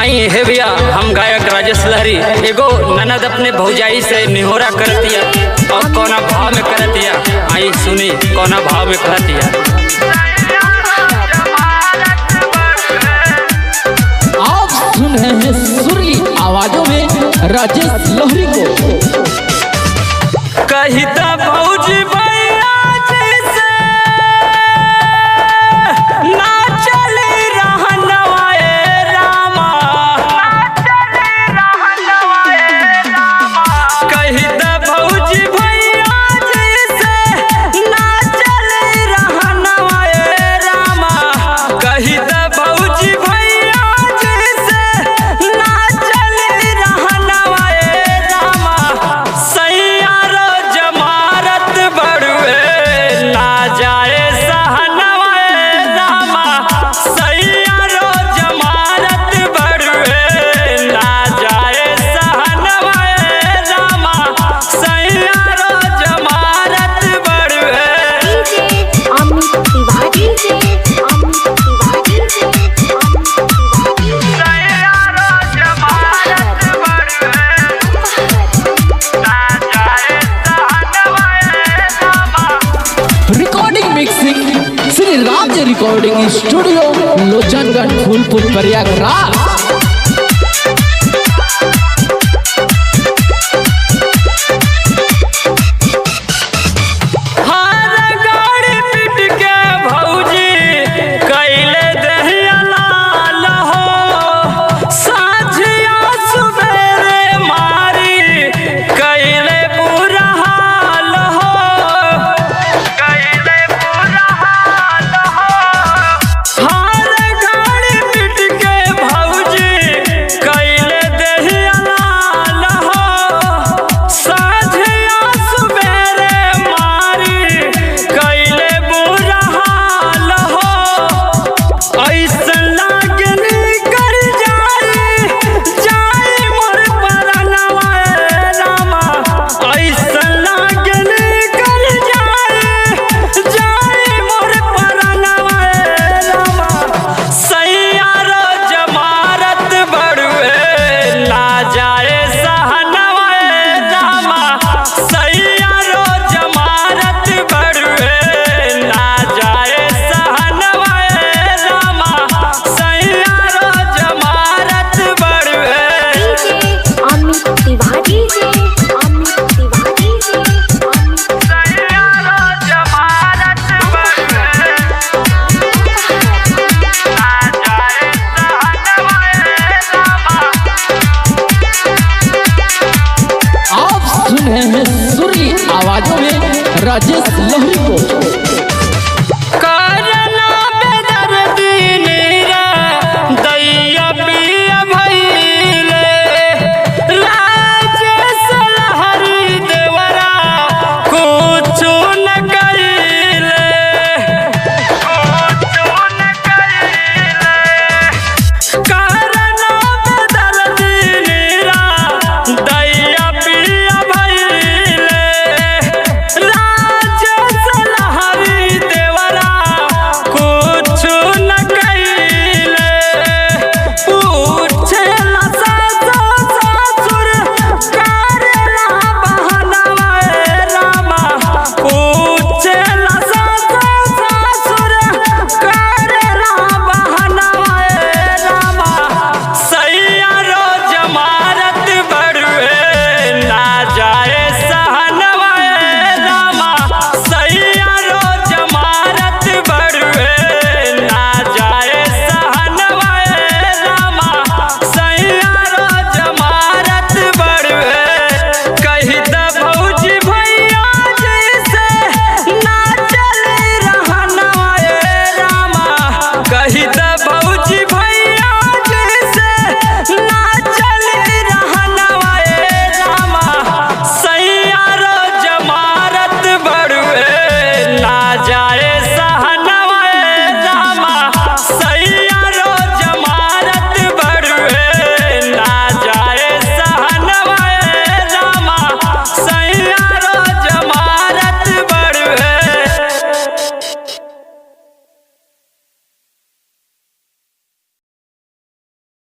आई है भैया, हम गायक राजेश लहरी एगो ननद अपने भौजाई से निहोरा करतिया और कोना भाव में करतिया। आई सुनी कोना भाव में करतिया। आप सुन रहे हैं सुरीली आवाजों में राजेश लहरी को। कहिता भौजी भैया जैसे ना चली रहनवाए रामा, कहिता भौजी भैया जैसे ना चली रहनवाए रामा, कहिता भौजी भैया जैसे ना चली रहनवाए रामा। सैया रो जमारत बड़ुए ना जाए सहनवाए रामा, सैया रो जमारत बड़ुए ना जाए सहनवाए रामा, सैया रो जमारत बड़ुए। अमित तिवारी से सैया रो जमारत बड़ुए ना जाए सहनवाए रामा। Recording mixing Shri Ram ji recording studio लोचनगंज Phulpur Prayagraj. हार गाड़ी पिट के भौजी कैले दहिया लाल हो, साझिया सुबेरे मारी कैले बुरा हाल हो, कैले बुरा हाल हो। हार गाड़ी पिट के भौजी कैले दहिया लाल हो, साझिया सुबेरे मारी कैले बुरा हाल हो। ऐसन लागनी कर जाए मोर परनवाए रामा, ऐसन लागनी कर जाए मोर परनवाए रामा। सैया रो जमारत बड़ुए ना जाए सहनवाए रामा, सैया रो जमारत बड़ुए ना जाए सहनवाए रामा, सैया रो जमारत बड़ुए। अमित तिवारी से सैया रो जमारत बड़ुए ना जाए सहनवाए रामा। आप सुन रहे हैं सुरीली आवाजों में राजेश लहरी को।